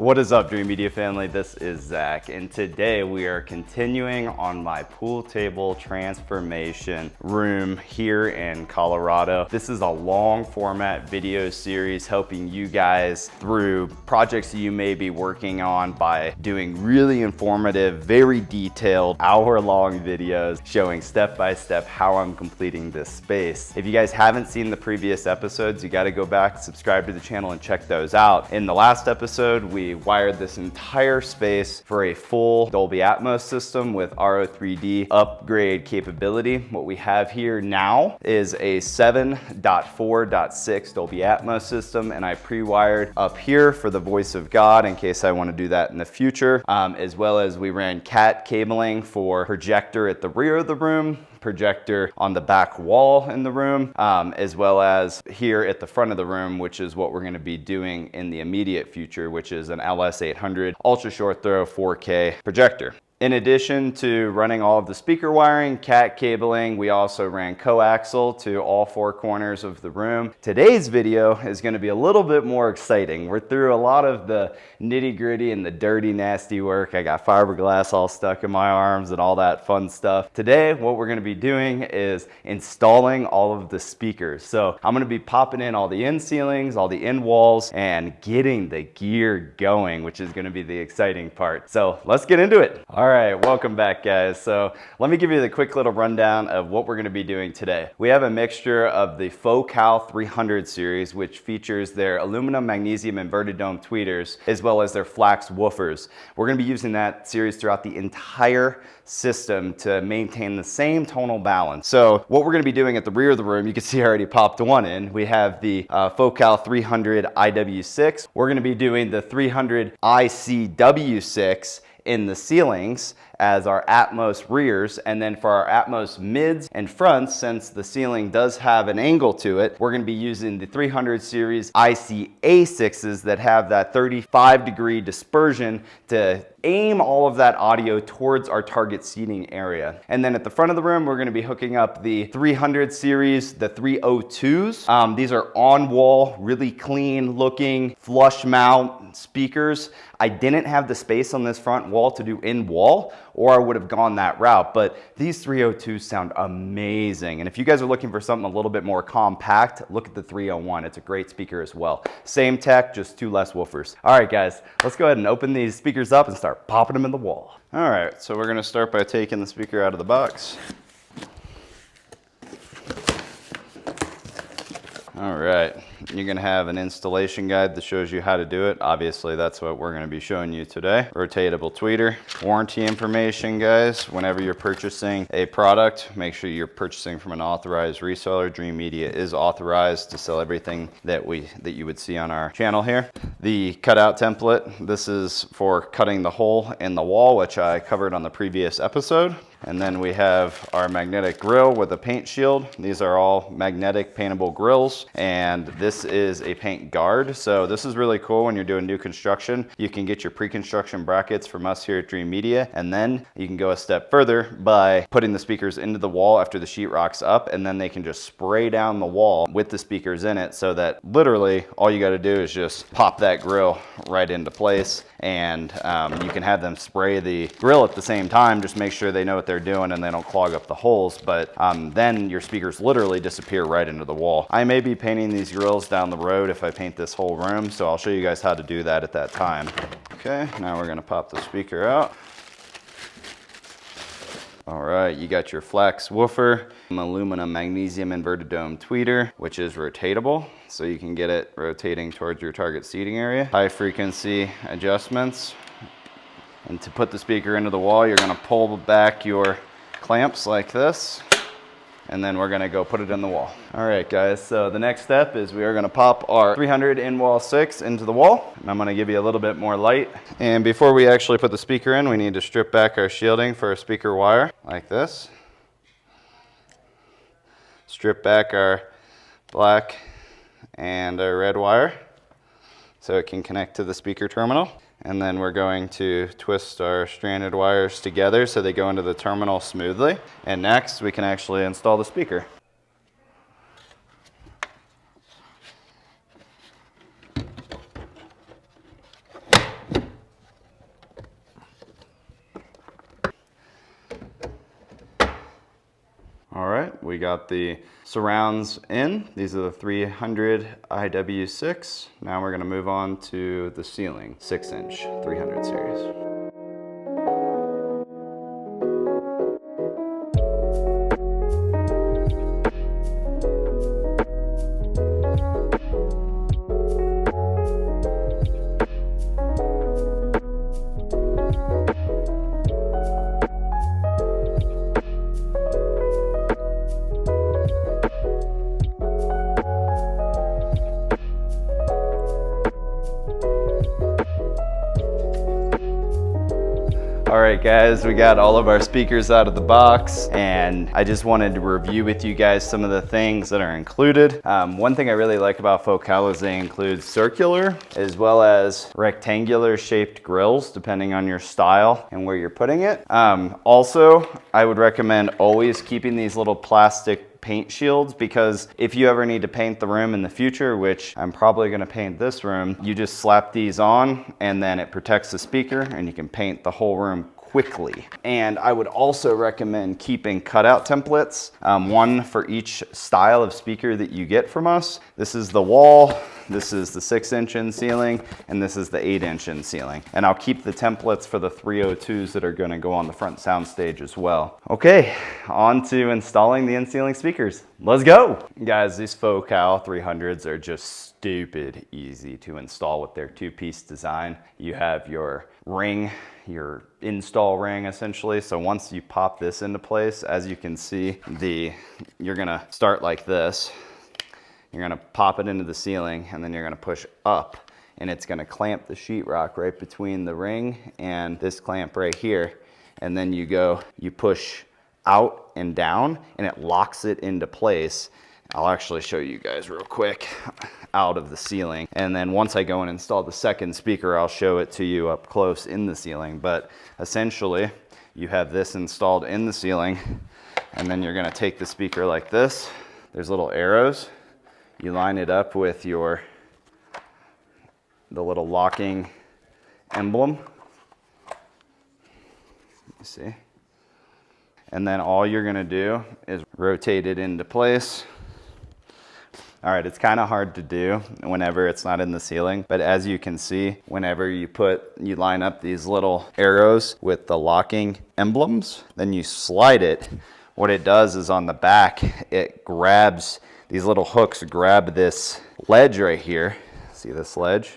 What is up, Dream Media family? This is Zach, and today we are continuing on my pool table transformation room here in Colorado. This is a long format video series helping you guys through projects you may be working on by doing really informative, very detailed, hour-long videos showing step-by-step how I'm completing this space. If you guys haven't seen the previous episodes, you gotta go back, subscribe to the channel, and check those out. In the last episode, we wired this entire space for a full Dolby Atmos system with RO3D upgrade capability. What we have here now is a 7.4.6 Dolby Atmos system, and I pre-wired up here for the voice of God in case I want to do that in the future, as well as we ran cat cabling for projector at the rear of the room, projector on the back wall in the room, as well as here at the front of the room, which is what we're going to be doing in the immediate future, which is an LS800 ultra short throw 4K projector. In addition to running all of the speaker wiring, cat cabling, we also ran coaxial to all four corners of the room. Today's video is going to be a little bit more exciting. We're through a lot of the nitty gritty and the dirty, nasty work. I got fiberglass all stuck in my arms and all that fun stuff. Today, what we're going to be doing is installing all of the speakers. So I'm going to be popping in all the end ceilings, all the end walls, and getting the gear going, which is going to be the exciting part. So let's get into it. All right, welcome back, guys. So let me give you the quick little rundown of what we're going to be doing today. We have a mixture of the Focal 300 series, which features their aluminum magnesium inverted dome tweeters, as well as their flax woofers. We're going to be using that series throughout the entire system to maintain the same tonal balance. So what we're going to be doing at the rear of the room, you can see I already popped one in. We have the Focal 300 IW6. We're going to be doing the 300 ICW6 in the ceilings as our Atmos rears, and then for our Atmos mids and fronts, since the ceiling does have an angle to it, we're going to be using the 300 series ICA6s that have that 35-degree dispersion to aim all of that audio towards our target seating area. And then at the front of the room, we're going to be hooking up the 300 series, the 302s. These are on-wall, really clean looking flush mount speakers. I didn't have the space on this front wall to do in-wall, or I would have gone that route, but these 302s sound amazing. And if you guys are looking for something a little bit more compact, look at the 301. It's a great speaker as well. Same tech, just two less woofers. All right, guys, let's go ahead and open these speakers up and start popping them in the wall. All right, so we're gonna start by taking the speaker out of the box. All right, you're gonna have an installation guide that shows you how to do it. Obviously, that's what we're gonna be showing you today. Rotatable tweeter. Warranty information, guys. Whenever you're purchasing a product, make sure you're purchasing from an authorized reseller. Dream Media is authorized to sell everything that you would see on our channel here. The cutout template. This is for cutting the hole in the wall, which I covered on the previous episode. And then we have our magnetic grill with a paint shield. These are all magnetic paintable grills, and this is a paint guard. So this is really cool when you're doing new construction. You can get your pre-construction brackets from us here at Dream Media, and then you can go a step further by putting the speakers into the wall after the sheetrock's up, and then they can just spray down the wall with the speakers in it, so that literally all you gotta do is just pop that grill right into place, and you can have them spray the grill at the same time. Just make sure they know what they're doing and they don't clog up the holes, but then your speakers literally disappear right into the wall. I may be painting these grills down the road if I paint this whole room, so I'll show you guys how to do that at that time. Okay, now we're gonna pop the speaker out. All right, you got your flax woofer, aluminum magnesium inverted dome tweeter, which is rotatable, so you can get it rotating towards your target seating area. High frequency adjustments. And to put the speaker into the wall, you're gonna pull back your clamps like this, and then we're gonna go put it in the wall. All right, guys, so the next step is we are gonna pop our 300 in-wall 6 into the wall. I'm gonna give you a little bit more light. And before we actually put the speaker in, we need to strip back our shielding for our speaker wire, like this. Strip back our black and our red wire so it can connect to the speaker terminal. And then we're going to twist our stranded wires together so they go into the terminal smoothly. And next, we can actually install the speaker. we got the surrounds in. These are the 300 IW6. Now we're gonna move on to the ceiling, 6-inch 300 series. All right guys, we got all of our speakers out of the box, and I just wanted to review with you guys some of the things that are included. One thing I really like about Focal is they include circular as well as rectangular shaped grills depending on your style and where you're putting it. Also, I would recommend always keeping these little plastic paint shields, because if you ever need to paint the room in the future, which I'm probably going to paint this room, you just slap these on and then it protects the speaker and you can paint the whole room quickly. And I would also recommend keeping cutout templates, one for each style of speaker that you get from us. This is the wall, this is the 6-inch in ceiling, and this is the 8-inch in ceiling. And I'll keep the templates for the 302s that are gonna go on the front soundstage as well. Okay, on to installing the in-ceiling speakers. Let's go! Guys, these Focal 300s are just stupid easy to install with their 2-piece design. You have your ring, your install ring essentially. So once you pop this into place, as you can see, you're gonna start like this. You're gonna pop it into the ceiling and then you're gonna push up and it's gonna clamp the sheetrock right between the ring and this clamp right here. And then you push out and down and it locks it into place. I'll actually show you guys real quick out of the ceiling. And then once I go and install the second speaker, I'll show it to you up close in the ceiling. But essentially, you have this installed in the ceiling, and then you're gonna take the speaker like this. There's little arrows. You line it up with the little locking emblem. You see? And then all you're gonna do is rotate it into place. All right, it's kind of hard to do whenever it's not in the ceiling, but as you can see, whenever you line up these little arrows with the locking emblems, then you slide it. What it does is on the back, it grabs, these little hooks grab this ledge right here. See this ledge?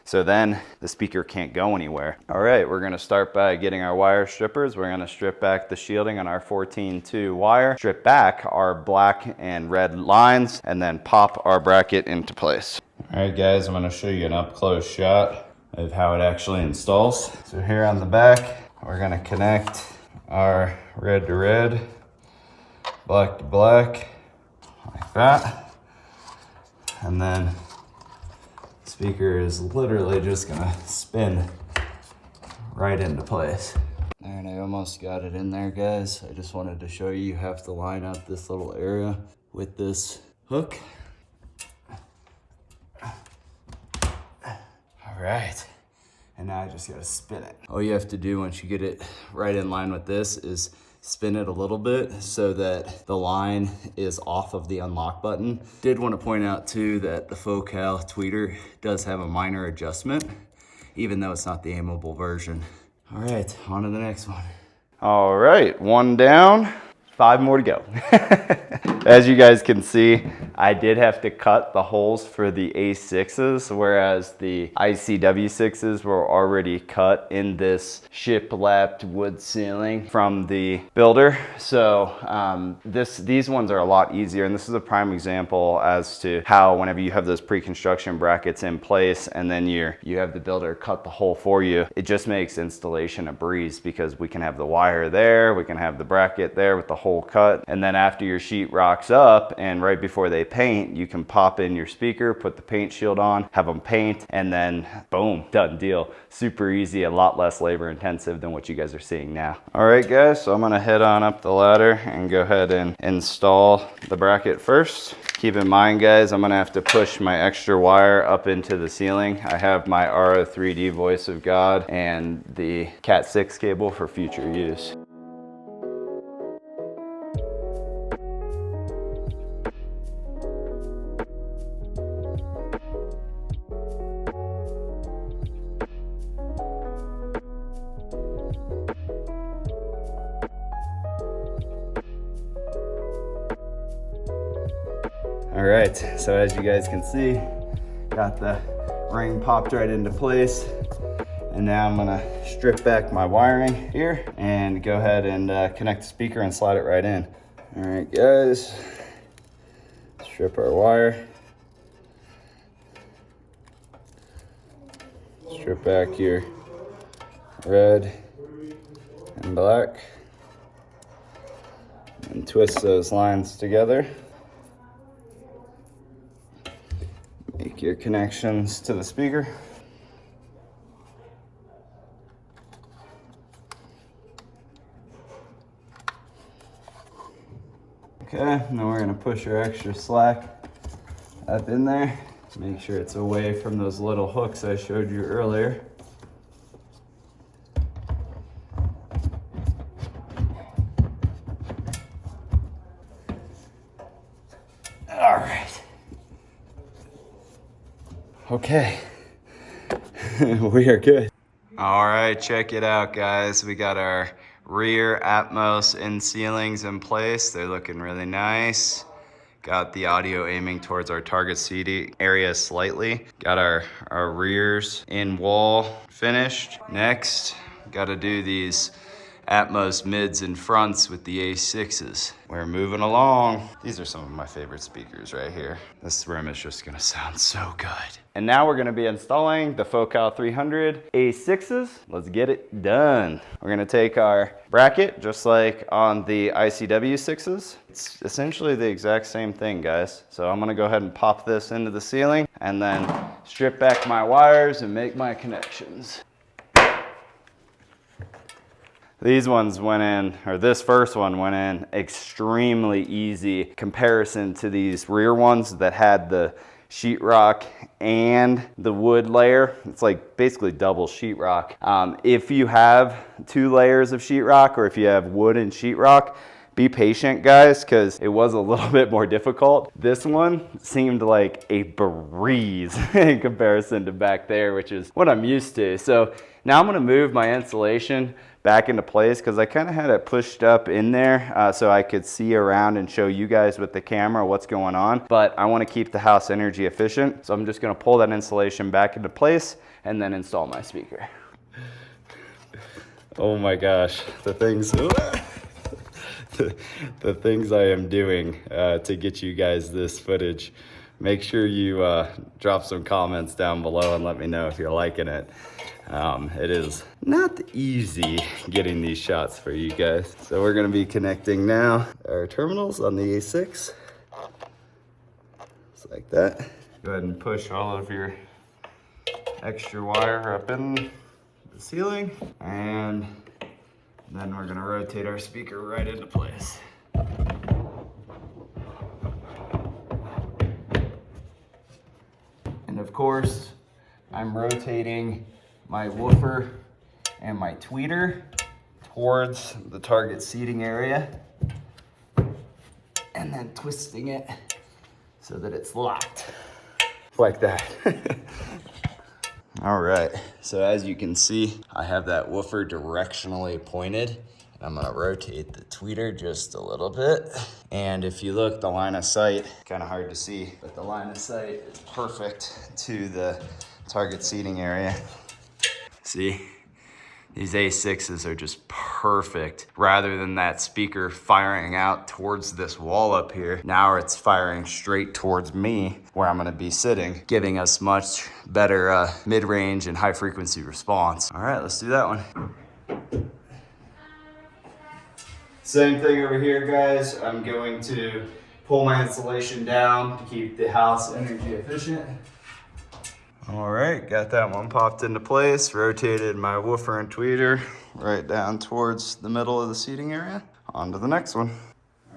So then the speaker can't go anywhere. All right, we're gonna start by getting our wire strippers. We're gonna strip back the shielding on our 14-2 wire, strip back our black and red lines, and then pop our bracket into place. All right guys, I'm gonna show you an up close shot of how it actually installs. So here on the back, we're gonna connect our red to red, black to black, like that. And then speaker is literally just gonna spin right into place. All right, I almost got it in there, guys. I just wanted to show you have to line up this little area with this hook. All right, and now I just gotta spin it. All you have to do once you get it right in line with this is spin it a little bit so that the line is off of the unlock button. Did want to point out too that the Focal tweeter does have a minor adjustment, even though it's not the aimable version. All right, on to the next one. All right, one down, 5 more to go. As you guys can see, I did have to cut the holes for the A6s, whereas the ICW6s were already cut in this shiplapped wood ceiling from the builder. So these ones are a lot easier, and this is a prime example as to how whenever you have those pre-construction brackets in place and then you have the builder cut the hole for you, it just makes installation a breeze, because we can have the wire there, we can have the bracket there with the hole cut, and then after your sheet rocks up and right before they paint, you can pop in your speaker, put the paint shield on, have them paint, and then boom, done deal. Super easy, a lot less labor intensive than what you guys are seeing now. All right guys, so I'm gonna head on up the ladder and go ahead and install the bracket first. Keep in mind guys, I'm gonna have to push my extra wire up into the ceiling. I have my RO3D voice of God and the Cat 6 cable for future use. All right, so as you guys can see, got the ring popped right into place. And now I'm gonna strip back my wiring here and go ahead and connect the speaker and slide it right in. All right, guys, strip our wire. Strip back your red and black. And twist those lines together. Make your connections to the speaker. Okay, now we're gonna push our extra slack up in there. Make sure it's away from those little hooks I showed you earlier. All right. Okay, we are good. All right, check it out, guys. We got our rear Atmos in ceilings in place. They're looking really nice. Got the audio aiming towards our target seating area slightly. Got our rears in wall finished. Next, got to do these Atmos mids and fronts with the A6s. We're moving along. These are some of my favorite speakers right here. This room is just gonna sound so good. And now we're gonna be installing the Focal 300 A6s. Let's get it done. We're gonna take our bracket, just like on the ICW6s. It's essentially the exact same thing, guys. So I'm gonna go ahead and pop this into the ceiling and then strip back my wires and make my connections. These ones went in, or this first one went in extremely easy comparison to these rear ones that had the sheetrock and the wood layer. It's like basically double sheetrock. If you have 2 layers of sheetrock or if you have wood and sheetrock, be patient, guys, because it was a little bit more difficult. This one seemed like a breeze in comparison to back there, which is what I'm used to. So now I'm gonna move my insulation back into place because I kind of had it pushed up in there so I could see around and show you guys with the camera what's going on. But I want to keep the house energy efficient, so I'm just going to pull that insulation back into place and then install my speaker. Oh my gosh, the things I am doing to get you guys this footage. Make sure you drop some comments down below and let me know if you're liking it. It is not easy getting these shots for you guys. So we're gonna be connecting now our terminals on the A6. Just like that. Go ahead and push all of your extra wire up in the ceiling. And then we're gonna rotate our speaker right into place. And of course, I'm rotating my woofer and my tweeter towards the target seating area and then twisting it so that it's locked like that. All right, so as you can see, I have that woofer directionally pointed. I'm gonna rotate the tweeter just a little bit. And if you look, the line of sight, kind of hard to see, but the line of sight is perfect to the target seating area. See, these A6s are just perfect. Rather than that speaker firing out towards this wall up here, now it's firing straight towards me where I'm gonna be sitting, giving us much better mid-range and high frequency response. All right, let's do that one. Same thing over here, guys. I'm going to pull my insulation down to keep the house energy efficient. All right, got that one popped into place, rotated my woofer and tweeter right down towards the middle of the seating area. On to the next one.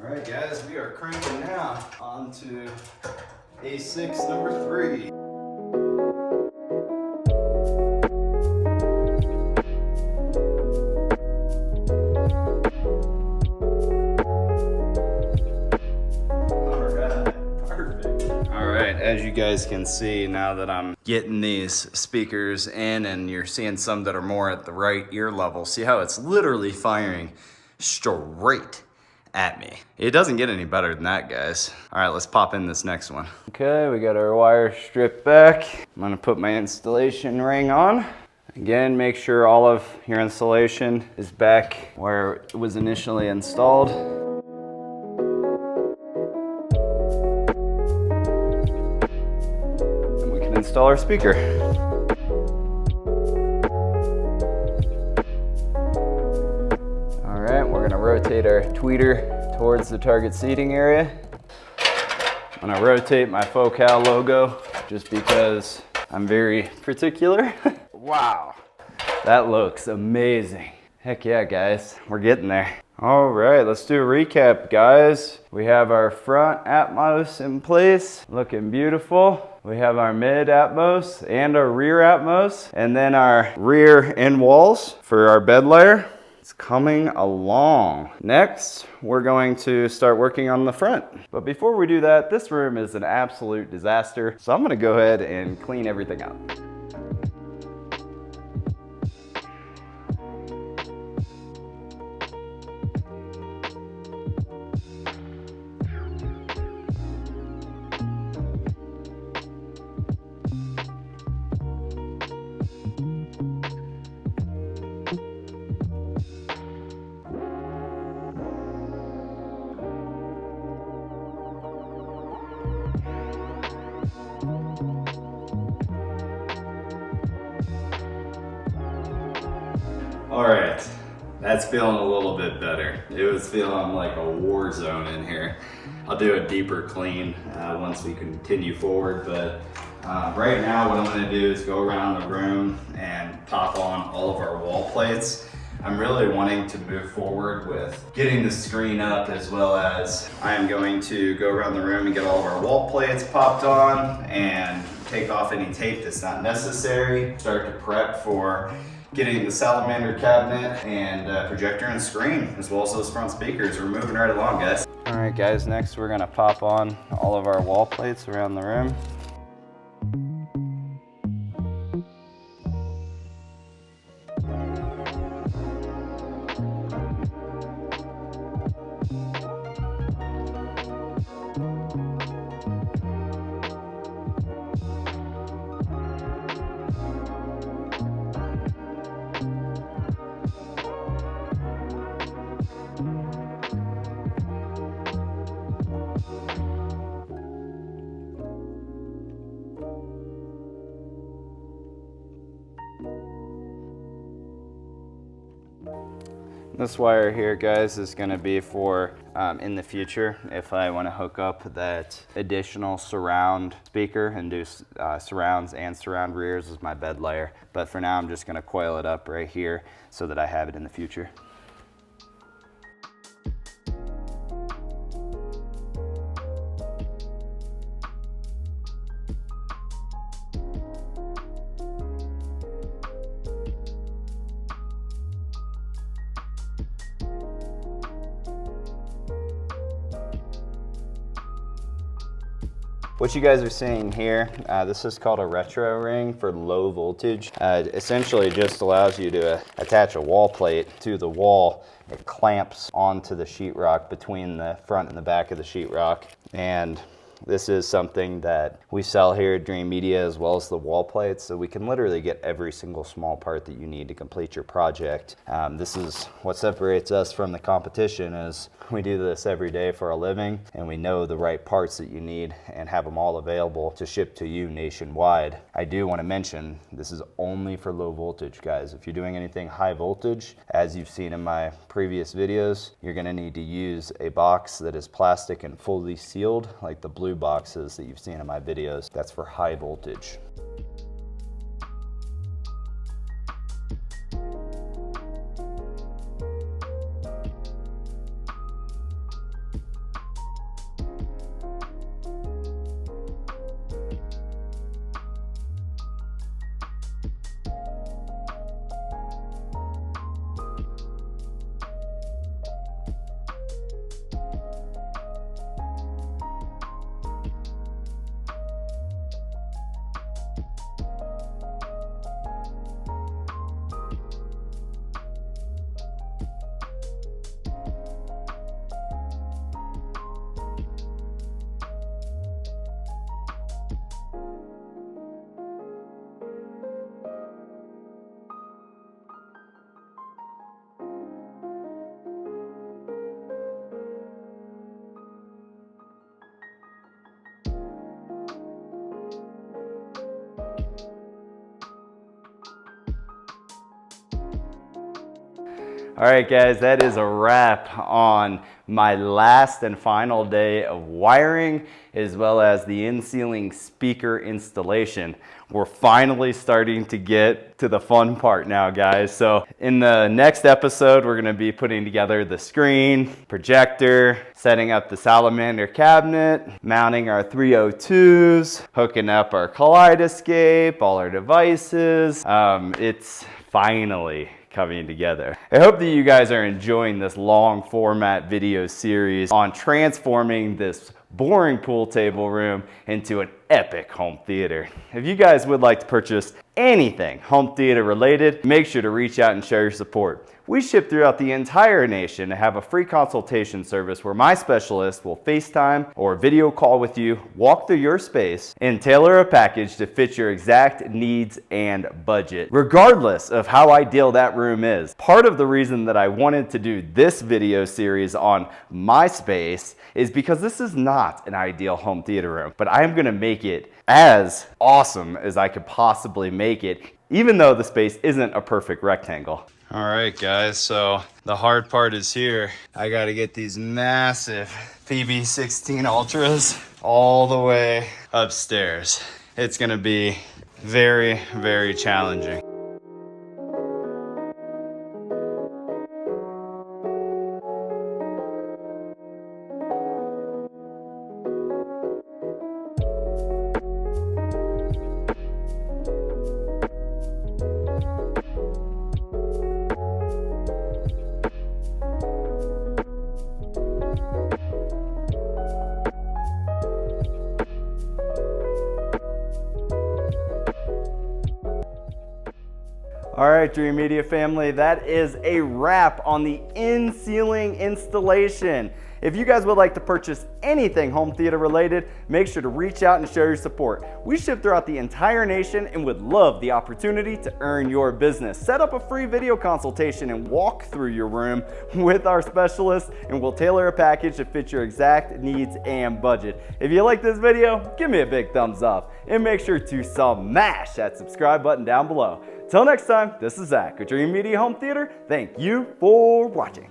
All right, guys, we are cranking now on to A6 number 3. As you guys can see, now that I'm getting these speakers in and you're seeing some that are more at the right ear level, see how it's literally firing straight at me. It doesn't get any better than that, guys. All right, let's pop in this next one. Okay, we got our wire stripped back. I'm gonna put my installation ring on. Again, make sure all of your insulation is back where it was initially installed. And we can install our speaker. All right, we're gonna rotate our tweeter towards the target seating area. I'm gonna rotate my Focal logo just because I'm very particular. Wow, that looks amazing. Heck yeah, guys, we're getting there. All right, let's do a recap, guys. We have our front Atmos in place, looking beautiful. We have our mid Atmos and our rear Atmos, and then our rear end walls for our bed layer. It's coming along. Next, we're going to start working on the front. But before we do that, this room is an absolute disaster. So I'm gonna go ahead and clean everything up. All right, that's feeling a little bit better. It was feeling like a war zone in here. I'll do a deeper clean once we continue forward, but right now what I'm gonna do is go around the room and pop on all of our wall plates. I'm really wanting to move forward with getting the screen up, as well as I am going to go around the room and get all of our wall plates popped on and take off any tape that's not necessary. Start to prep for getting the salamander cabinet and projector and screen, as well as those front speakers. We're moving right along, guys. All right, guys, next we're gonna pop on all of our wall plates around the room. This wire here, guys, is going to be for in the future if I want to hook up that additional surround speaker and do surrounds and surround rears as my bed layer. But for now, I'm just going to coil it up right here so that I have it in the future. What you guys are seeing here, this is called a retro ring for low voltage. Essentially just allows you to attach a wall plate to the wall. It clamps onto the sheetrock between the front and the back of the sheetrock. And this is something that we sell here at Dream Media, as well as the wall plates, so we can literally get every single small part that you need to complete your project. This is what separates us from the competition, is we do this every day for a living, and we know the right parts that you need and have them all available to ship to you nationwide. I do want to mention, this is only for low voltage, guys. If you're doing anything high voltage, as you've seen in my previous videos, you're going to need to use a box that is plastic and fully sealed, like the blue boxes that you've seen in my videos. That's for high voltage. All right, guys, that is a wrap on my last and final day of wiring, as well as the in-ceiling speaker installation. We're finally starting to get to the fun part now, guys. So in the next episode, we're gonna be putting together the screen, projector, setting up the salamander cabinet, mounting our 302s, hooking up our kaleidoscope, all our devices. It's finally coming together. I hope that you guys are enjoying this long format video series on transforming this boring pool table room into an epic home theater. If you guys would like to purchase anything home theater related, make sure to reach out and show your support. We ship throughout the entire nation and have a free consultation service where my specialist will FaceTime or video call with you, walk through your space, and tailor a package to fit your exact needs and budget, regardless of how ideal that room is. Part of the reason that I wanted to do this video series on my space is because this is not an ideal home theater room, but I am gonna make it as awesome as I could possibly make it, even though the space isn't a perfect rectangle. All right, guys, so the hard part is here. I gotta get these massive PB-16 ULTRAs all the way upstairs. It's gonna be very, very challenging. All right, Dream Media family, that is a wrap on the in-ceiling installation. If you guys would like to purchase anything home theater related, make sure to reach out and show your support. We ship throughout the entire nation and would love the opportunity to earn your business. Set up a free video consultation and walk through your room with our specialist, and we'll tailor a package to fit your exact needs and budget. If you like this video, give me a big thumbs up and make sure to smash that subscribe button down below. Till next time, this is Zach with Dream Media Home Theater. Thank you for watching.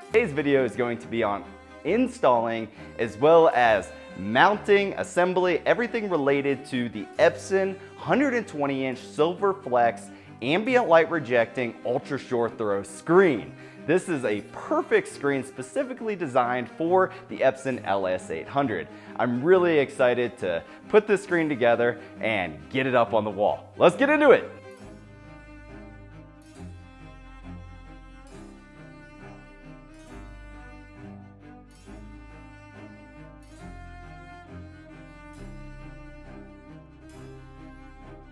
Today's video is going to be on installing as well as mounting, assembly, everything related to the Epson 120-inch Silverflex ambient light rejecting ultra short throw screen. This is a perfect screen specifically designed for the Epson LS800. I'm really excited to put this screen together and get it up on the wall. Let's get into it.